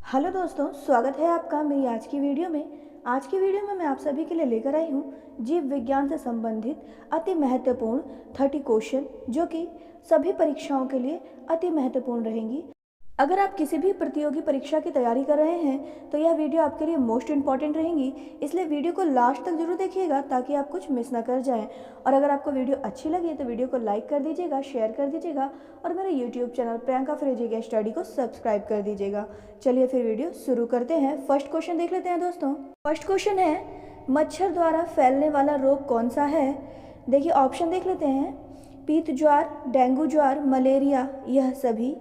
Hello दोस्तों, स्वागत है आपका मेरी आज की वीडियो में। आज की वीडियो में मैं आप सभी के लिए लेकर आई हूँ जीव विज्ञान से संबंधित अति महत्वपूर्ण 30 क्वेश्चन, जो कि सभी परीक्षाओं के लिए अति महत्वपूर्ण रहेंगी। अगर आप किसी भी प्रतियोगी परीक्षा की तैयारी कर रहे हैं तो यह वीडियो आपके लिए मोस्ट इम्पॉर्टेंट रहेंगी, इसलिए वीडियो को लास्ट तक जरूर देखिएगा ताकि आप कुछ मिस ना कर जाएं। और अगर आपको वीडियो अच्छी लगी तो वीडियो को लाइक कर दीजिएगा, शेयर कर दीजिएगा और मेरे यूट्यूब चैनल प्रियंका फिर एजुकेशन स्टडी को सब्सक्राइब कर दीजिएगा। चलिए फिर वीडियो शुरू करते हैं। फर्स्ट क्वेश्चन देख लेते हैं दोस्तों। फर्स्ट क्वेश्चन है, मच्छर द्वारा फैलने वाला रोग कौन सा है? देखिए ऑप्शन देख लेते हैं, पीत ज्वार, डेंगू ज्वार, मलेरिया, यह सभी।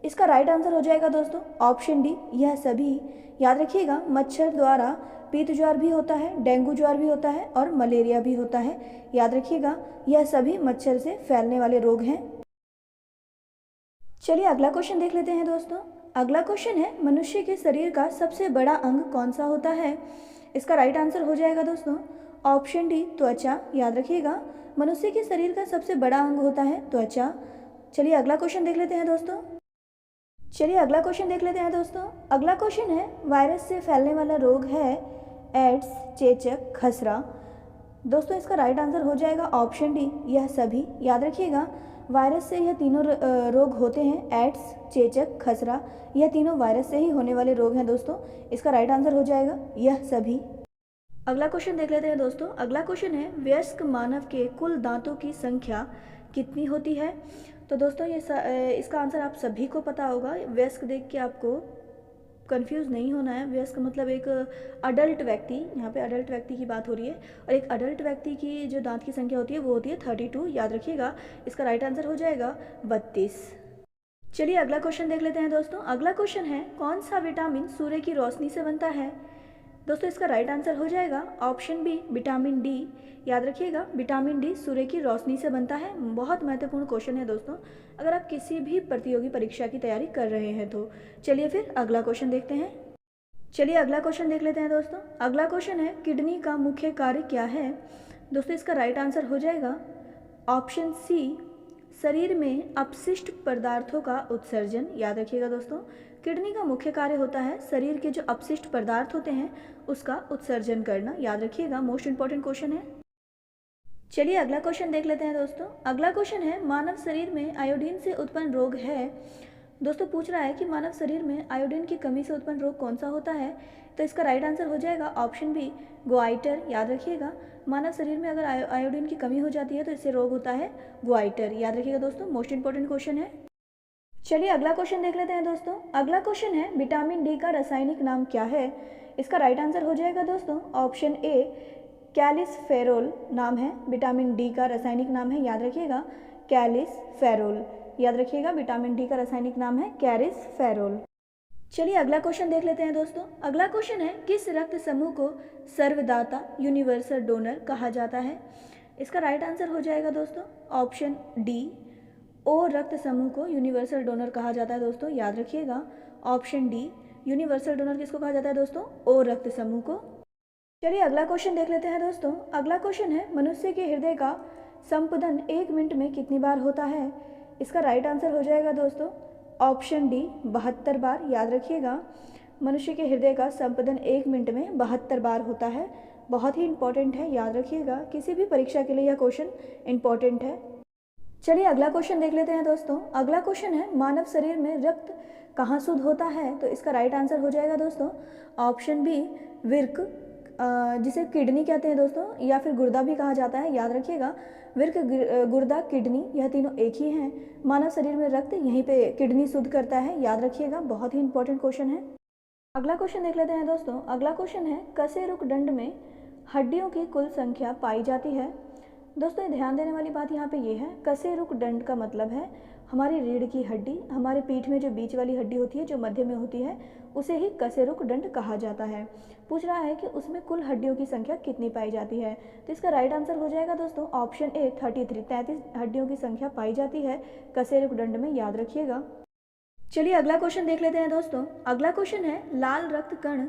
इसका राइट आंसर हो जाएगा दोस्तों ऑप्शन डी, यह सभी। याद रखिएगा, मच्छर द्वारा पीत ज्वार भी होता है, डेंगू ज्वार भी होता है और मलेरिया भी होता है। याद रखिएगा, यह सभी मच्छर से फैलने वाले रोग हैं। चलिए अगला क्वेश्चन देख लेते हैं दोस्तों। अगला क्वेश्चन है, मनुष्य के शरीर का सबसे बड़ा अंग कौन सा होता है? इसका राइट आंसर हो जाएगा दोस्तों ऑप्शन डी, त्वचा। याद रखिएगा, मनुष्य के शरीर का सबसे बड़ा अंग होता है त्वचा। चलिए अगला क्वेश्चन देख लेते हैं दोस्तों। अगला क्वेश्चन है, वायरस से फैलने वाला रोग है एड्स, चेचक, खसरा। दोस्तों इसका राइट आंसर हो जाएगा ऑप्शन डी, यह सभी। याद रखिएगा, वायरस से यह तीनों रोग होते हैं, एड्स, चेचक, खसरा। यह तीनों वायरस से ही होने वाले रोग हैं दोस्तों। इसका राइट आंसर हो जाएगा यह सभी। अगला क्वेश्चन देख लेते हैं दोस्तों। अगला क्वेश्चन है, वयस्क मानव के कुल दांतों की संख्या कितनी होती है? तो दोस्तों इसका आंसर आप सभी को पता होगा। वयस्क देख के आपको कंफ्यूज नहीं होना है। वयस्क मतलब एक अडल्ट व्यक्ति, यहाँ पे अडल्ट व्यक्ति की बात हो रही है, और एक अडल्ट व्यक्ति की जो दांत की संख्या होती है वो होती है 32। याद रखिएगा, इसका राइट आंसर हो जाएगा 32। चलिए अगला क्वेश्चन देख लेते हैं दोस्तों। अगला क्वेश्चन है, कौन सा विटामिन सूर्य की रोशनी से बनता है? दोस्तों इसका राइट आंसर हो जाएगा ऑप्शन बी, विटामिन डी। याद रखिएगा, विटामिन डी सूर्य की रोशनी से बनता है। बहुत महत्वपूर्ण क्वेश्चन है दोस्तों, अगर आप किसी भी प्रतियोगी परीक्षा की तैयारी कर रहे हैं तो। चलिए फिर अगला क्वेश्चन देखते हैं। अगला क्वेश्चन है, किडनी का मुख्य कार्य क्या है? दोस्तों इसका राइट आंसर हो जाएगा ऑप्शन सी, शरीर में अपशिष्ट पदार्थों का उत्सर्जन। याद रखिएगा दोस्तों, किडनी का मुख्य कार्य होता है शरीर के जो अपशिष्ट पदार्थ होते हैं उसका उत्सर्जन करना। याद रखिएगा, मोस्ट इंपॉर्टेंट क्वेश्चन है। चलिए अगला क्वेश्चन देख लेते हैं दोस्तों। अगला क्वेश्चन है, मानव शरीर में आयोडीन से उत्पन्न रोग है। दोस्तों पूछ रहा है कि मानव शरीर में आयोडीन की कमी से उत्पन्न रोग कौन सा होता है? तो इसका राइट आंसर हो जाएगा ऑप्शन बी, ग्वाइटर। याद रखिएगा, मानव शरीर में अगर आयोडीन की कमी हो जाती है तो इससे रोग होता है ग्वाइटर। याद रखिएगा दोस्तों, मोस्ट इंपॉर्टेंट क्वेश्चन है। चलिए अगला क्वेश्चन देख लेते हैं दोस्तों। अगला क्वेश्चन है, विटामिन डी का रासायनिक नाम क्या है? इसका राइट आंसर हो जाएगा दोस्तों ऑप्शन ए, कैलिसफेरोल नाम है विटामिन डी का रासायनिक नाम है। याद रखिएगा, कैलिसफेरोल। याद रखिएगा, विटामिन डी का रासायनिक नाम है कैलिसफेरोल। चलिए अगला क्वेश्चन देख लेते हैं दोस्तों। अगला क्वेश्चन है, किस रक्त समूह को सर्वदाता यूनिवर्सल डोनर कहा जाता है? इसका राइट आंसर हो जाएगा दोस्तों ऑप्शन डी, ओ रक्त समूह को यूनिवर्सल डोनर कहा जाता है दोस्तों। याद रखिएगा, ऑप्शन डी, यूनिवर्सल डोनर किसको कहा जाता है दोस्तों? ओ रक्त समूह को। चलिए अगला क्वेश्चन देख लेते हैं दोस्तों। अगला क्वेश्चन है, मनुष्य के हृदय का संपदन 1 मिनट में कितनी बार होता है? इसका राइट आंसर हो जाएगा दोस्तों ऑप्शन डी, 72 बार। याद रखिएगा, मनुष्य के हृदय का संपदन 1 मिनट में 72 बार होता है। बहुत ही इंपॉर्टेंट है, याद रखिएगा, किसी भी परीक्षा के लिए यह क्वेश्चन इंपॉर्टेंट है। चलिए अगला क्वेश्चन देख लेते हैं दोस्तों। अगला क्वेश्चन है, मानव शरीर में रक्त कहाँ शुद्ध होता है? तो इसका राइट आंसर हो जाएगा दोस्तों ऑप्शन बी, विर्क, जिसे किडनी कहते हैं दोस्तों, या फिर गुर्दा भी कहा जाता है। याद रखिएगा, विर्क, गुर्दा, किडनी यह तीनों एक ही हैं। मानव शरीर में रक्त यहीं पे किडनी शुद्ध करता है। याद रखिएगा, बहुत ही इंपॉर्टेंट क्वेश्चन है। अगला क्वेश्चन देख लेते हैं दोस्तों। अगला क्वेश्चन है, कशेरुकदंड में हड्डियों की कुल संख्या पाई जाती है। दोस्तों ध्यान देने वाली बात यहाँ पे ये है, कशेरुकदंड का मतलब है हमारी रीढ़ की हड्डी, हमारे पीठ में जो बीच वाली हड्डी होती है जो मध्य में होती है उसे ही कशेरुकदंड कहा जाता है। पूछ रहा है कि उसमें कुल हड्डियों की संख्या कितनी पाई जाती है? तो इसका राइट आंसर हो जाएगा दोस्तों ऑप्शन ए, 33 हड्डियों की संख्या पाई जाती है कशेरुकदंड में। याद रखिएगा। चलिए अगला क्वेश्चन देख लेते हैं दोस्तों। अगला क्वेश्चन है, लाल रक्त कण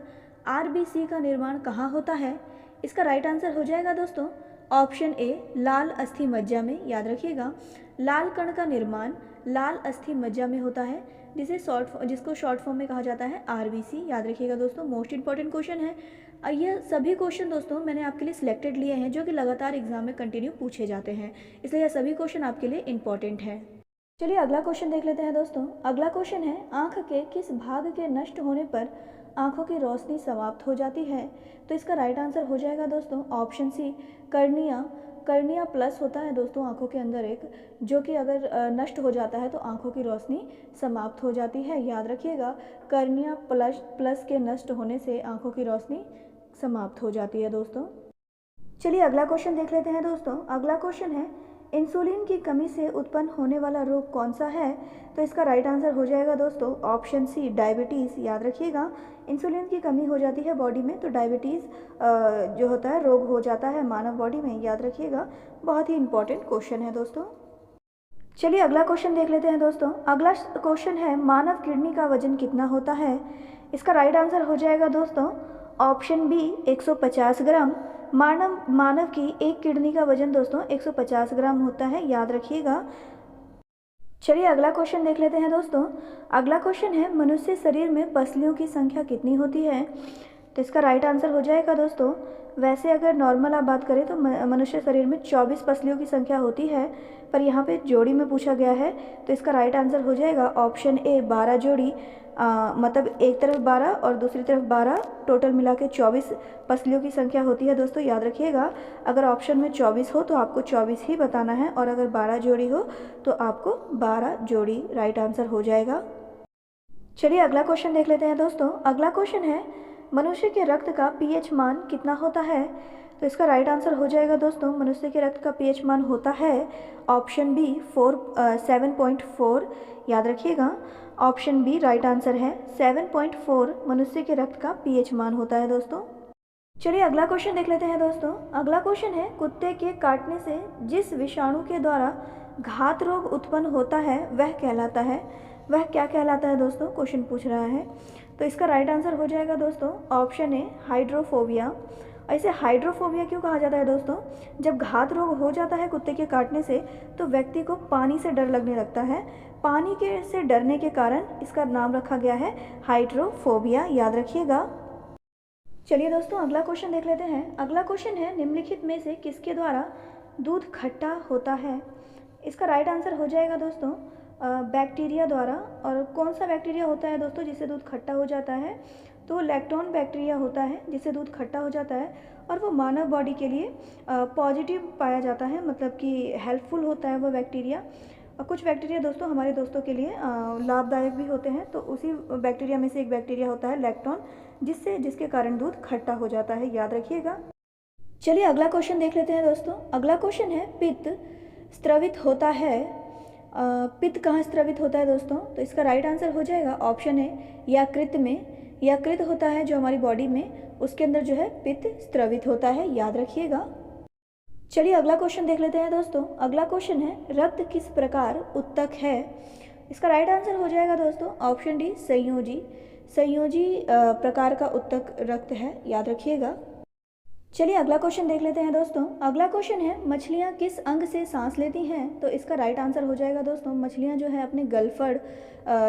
आरबीसी का निर्माण कहाँ होता है? इसका राइट आंसर हो जाएगा दोस्तों ऑप्शन ए, लाल अस्थि मज्जा में। याद रखिएगा, लाल कण का निर्माण लाल अस्थि मज्जा में होता है। जिसको शॉर्ट फॉर्म में कहा जाता है आरबीसी। याद रखिएगा दोस्तों, मोस्ट इंपॉर्टेंट क्वेश्चन है। यह सभी क्वेश्चन दोस्तों मैंने आपके लिए सिलेक्टेड लिए हैं जो कि लगातार एग्जाम में कंटिन्यू पूछे जाते हैं, इसलिए यह सभी क्वेश्चन आपके लिए इंपॉर्टेंट है। चलिए अगला क्वेश्चन देख लेते हैं दोस्तों। अगला क्वेश्चन है, आँख के किस भाग के नष्ट होने पर आँखों की रोशनी समाप्त हो जाती है? तो इसका राइट आंसर हो जाएगा दोस्तों option C, cornea. Cornea plus होता है दोस्तों आँखों के अंदर एक, जो कि अगर नष्ट हो जाता है तो आँखों की रोशनी समाप्त हो जाती है। याद रखिएगा, कर्निया प्लस के नष्ट होने से आँखों की रोशनी समाप्त हो जाती है दोस्तों। चलिए अगला क्वेश्चन देख लेते हैं दोस्तों। अगला क्वेश्चन है, इंसुलिन की कमी से उत्पन्न होने वाला रोग कौन सा है? तो इसका राइट आंसर हो जाएगा दोस्तों ऑप्शन सी, डायबिटीज़। याद रखिएगा, इंसुलिन की कमी हो जाती है बॉडी में तो डायबिटीज़ जो होता है रोग हो जाता है मानव बॉडी में। याद रखिएगा, बहुत ही इंपॉर्टेंट क्वेश्चन है दोस्तों। चलिए अगला क्वेश्चन देख लेते हैं दोस्तों। अगला क्वेश्चन है, मानव किडनी का वजन कितना होता है? इसका राइट आंसर हो जाएगा दोस्तों ऑप्शन बी, 150 ग्राम। मानव की एक किडनी का वजन दोस्तों 150 ग्राम होता है। याद रखिएगा। चलिए अगला क्वेश्चन देख लेते हैं दोस्तों। अगला क्वेश्चन है, मनुष्य शरीर में पसलियों की संख्या कितनी होती है? तो इसका राइट आंसर हो जाएगा दोस्तों, वैसे अगर नॉर्मल आप बात करें तो मनुष्य शरीर में 24 पसलियों की संख्या होती है, पर यहाँ पे जोड़ी में पूछा गया है तो इसका राइट आंसर हो जाएगा ऑप्शन ए, 12 जोड़ी। मतलब एक तरफ 12 और दूसरी तरफ 12, टोटल मिला के 24 पसलियों की संख्या होती है दोस्तों। याद रखिएगा, अगर ऑप्शन में 24 हो तो आपको 24 ही बताना है, और अगर 12 जोड़ी हो तो आपको 12 जोड़ी राइट आंसर हो जाएगा। चलिए अगला क्वेश्चन देख लेते हैं दोस्तों। अगला क्वेश्चन है, मनुष्य के रक्त का पीएच मान कितना होता है? तो इसका राइट आंसर हो जाएगा दोस्तों, मनुष्य के रक्त का पीएच मान होता है ऑप्शन बी, 7.4। याद रखिएगा, ऑप्शन बी राइट आंसर है, 7.4 मनुष्य के रक्त का पीएच मान होता है दोस्तों। चलिए अगला क्वेश्चन देख लेते हैं दोस्तों। अगला क्वेश्चन है, कुत्ते के काटने से जिस विषाणु के द्वारा घात रोग उत्पन्न होता है वह कहलाता है, वह क्या कहलाता है दोस्तों? क्वेश्चन पूछ रहा है। तो इसका राइट आंसर हो जाएगा दोस्तों ऑप्शन ए, हाइड्रोफोबिया। ऐसे हाइड्रोफोबिया क्यों कहा जाता है दोस्तों? जब घात रोग हो जाता है कुत्ते के काटने से तो व्यक्ति को पानी से डर लगने लगता है। पानी के से डरने के कारण इसका नाम रखा गया है हाइड्रोफोबिया। याद रखिएगा। चलिए दोस्तों अगला क्वेश्चन देख लेते हैं। अगला क्वेश्चन है, निम्नलिखित में से किसके द्वारा दूध खट्टा होता है? इसका राइट आंसर हो जाएगा दोस्तों बैक्टीरिया द्वारा। और कौन सा बैक्टीरिया होता है दोस्तों जिससे दूध खट्टा हो जाता है? तो लैक्टोन बैक्टीरिया होता है जिससे दूध खट्टा हो जाता है, और वो मानव बॉडी के लिए पॉजिटिव पाया जाता है, मतलब कि हेल्पफुल होता है वो बैक्टीरिया। और कुछ बैक्टीरिया दोस्तों हमारे दोस्तों के लिए लाभदायक भी होते हैं, तो उसी बैक्टीरिया में से एक बैक्टीरिया होता है लैक्टोन, जिसके कारण दूध खट्टा हो जाता है। याद रखिएगा। चलिए अगला क्वेश्चन देख लेते हैं दोस्तों। अगला क्वेश्चन है, पित्त स्त्रवित होता है। पित्त कहाँ स्त्रवित होता है दोस्तों? तो इसका राइट आंसर हो जाएगा ऑप्शन है, यकृत में। यकृत होता है जो हमारी बॉडी में, उसके अंदर जो है पित्त स्त्रवित होता है। याद रखिएगा। चलिए अगला क्वेश्चन देख लेते हैं दोस्तों। अगला क्वेश्चन है, रक्त किस प्रकार उत्तक है? इसका राइट आंसर हो जाएगा दोस्तों ऑप्शन डी, संयोजी। संयोजी प्रकार का उत्तक रक्त है। याद रखिएगा। चलिए अगला क्वेश्चन देख लेते हैं दोस्तों। अगला क्वेश्चन है, मछलियाँ किस अंग से सांस लेती हैं? तो इसका राइट आंसर हो जाएगा दोस्तों, मछलियाँ जो है अपने गलफड़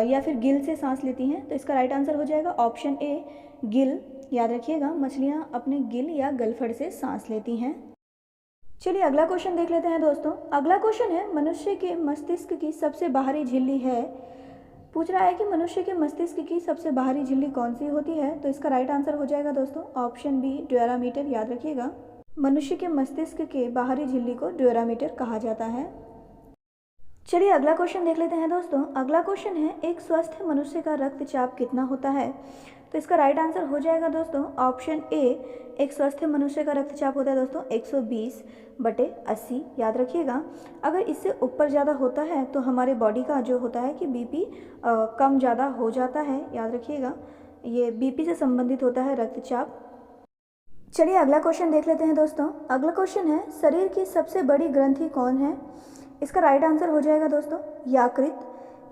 या फिर गिल से सांस लेती हैं। तो इसका राइट आंसर हो जाएगा ऑप्शन ए, गिल। याद रखिएगा, मछलियाँ अपने गिल या गलफड़ से सांस लेती हैं। चलिए अगला क्वेश्चन देख लेते हैं दोस्तों। अगला क्वेश्चन है, मनुष्य के मस्तिष्क की सबसे बाहरी झिल्ली है। पूछ रहा है कि मनुष्य के मस्तिष्क की सबसे बाहरी झिल्ली कौन सी होती है? तो इसका राइट आंसर हो जाएगा दोस्तों ऑप्शन बी, ड्यूरामीटर। याद रखिएगा, मनुष्य के मस्तिष्क के बाहरी झिल्ली को ड्यूरामीटर कहा जाता है। चलिए अगला क्वेश्चन देख लेते हैं दोस्तों। अगला क्वेश्चन है, एक स्वस्थ मनुष्य का रक्तचाप कितना होता है? तो इसका राइट आंसर हो जाएगा दोस्तों ऑप्शन ए, एक स्वस्थ मनुष्य का रक्तचाप होता है दोस्तों 120/80। याद रखिएगा, अगर इससे ऊपर ज़्यादा होता है तो हमारे बॉडी का जो होता है कि बीपी कम ज़्यादा हो जाता है। याद रखिएगा, ये बीपी से संबंधित होता है रक्तचाप। चलिए अगला क्वेश्चन देख लेते हैं दोस्तों। अगला क्वेश्चन है, शरीर की सबसे बड़ी ग्रंथि कौन है? इसका राइट आंसर हो जाएगा दोस्तों यकृत।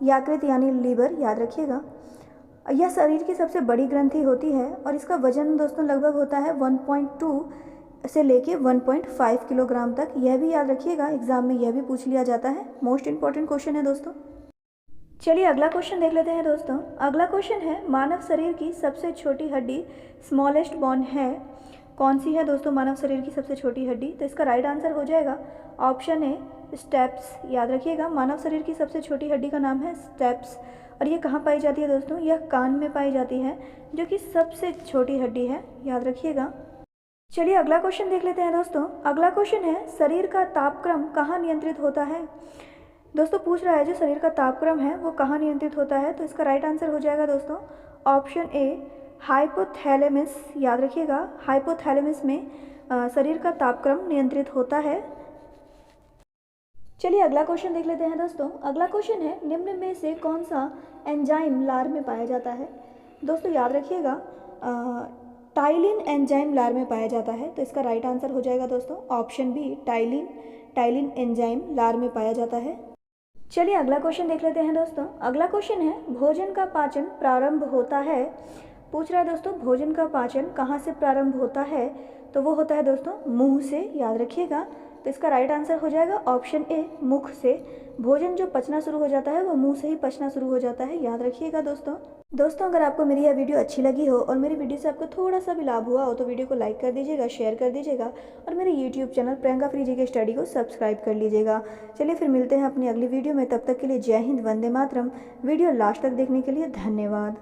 यकृत यानी लीवर। याद रखिएगा, यह शरीर की सबसे बड़ी ग्रंथि होती है और इसका वजन दोस्तों लगभग होता है 1.2 से लेके 1.5 किलोग्राम तक। यह भी याद रखिएगा, एग्जाम में यह भी पूछ लिया जाता है। मोस्ट इंपॉर्टेंट क्वेश्चन है दोस्तों। चलिए अगला क्वेश्चन देख लेते हैं दोस्तों। अगला क्वेश्चन है मानव शरीर की सबसे छोटी हड्डी स्मॉलेस्ट बोन है, कौन सी है दोस्तों मानव शरीर की सबसे छोटी हड्डी? तो इसका राइट आंसर हो जाएगा ऑप्शन ए स्टेप्स। याद रखिएगा मानव शरीर की सबसे छोटी हड्डी का नाम है स्टेप्स। और ये कहाँ पाई जाती है दोस्तों? यह कान में पाई जाती है, जो कि सबसे छोटी हड्डी है, याद रखिएगा। चलिए अगला क्वेश्चन देख लेते हैं दोस्तों। अगला क्वेश्चन है शरीर का तापक्रम कहाँ नियंत्रित होता है? दोस्तों पूछ रहा है जो शरीर का तापक्रम है वो कहाँ नियंत्रित होता है? तो इसका राइट आंसर हो जाएगा दोस्तों ऑप्शन ए हाइपोथैलेमस। याद रखिएगा हाइपोथैलेमस में शरीर का तापक्रम नियंत्रित होता है। चलिए अगला क्वेश्चन देख लेते हैं दोस्तों। अगला क्वेश्चन है निम्न में से कौन सा एंजाइम लार में पाया जाता है? दोस्तों याद रखिएगा टाइलिन एंजाइम लार में पाया जाता है। तो इसका राइट आंसर हो जाएगा दोस्तों ऑप्शन बी टाइलिन एंजाइम लार में पाया जाता है। चलिए अगला क्वेश्चन देख लेते हैं दोस्तों। अगला क्वेश्चन है भोजन का पाचन प्रारंभ होता है, पूछ रहा है दोस्तों भोजन का पाचन कहाँ से प्रारंभ होता है? तो वो होता है दोस्तों मुंह से, याद रखिएगा। तो इसका राइट आंसर हो जाएगा ऑप्शन ए मुख से। भोजन जो पचना शुरू हो जाता है वो मुंह से ही पचना शुरू हो जाता है, याद रखिएगा दोस्तों अगर आपको मेरी यह वीडियो अच्छी लगी हो और मेरी वीडियो से आपको थोड़ा सा भी लाभ हुआ हो तो वीडियो को लाइक कर दीजिएगा, शेयर कर दीजिएगा और मेरे यूट्यूब चैनल प्रियंका फ्री जी के स्टडी को सब्सक्राइब कर लीजिएगा। चलिए फिर मिलते हैं अपनी अगली वीडियो में, तब तक के लिए जय हिंद, वंदे मातरम। वीडियो लास्ट तक देखने के लिए धन्यवाद।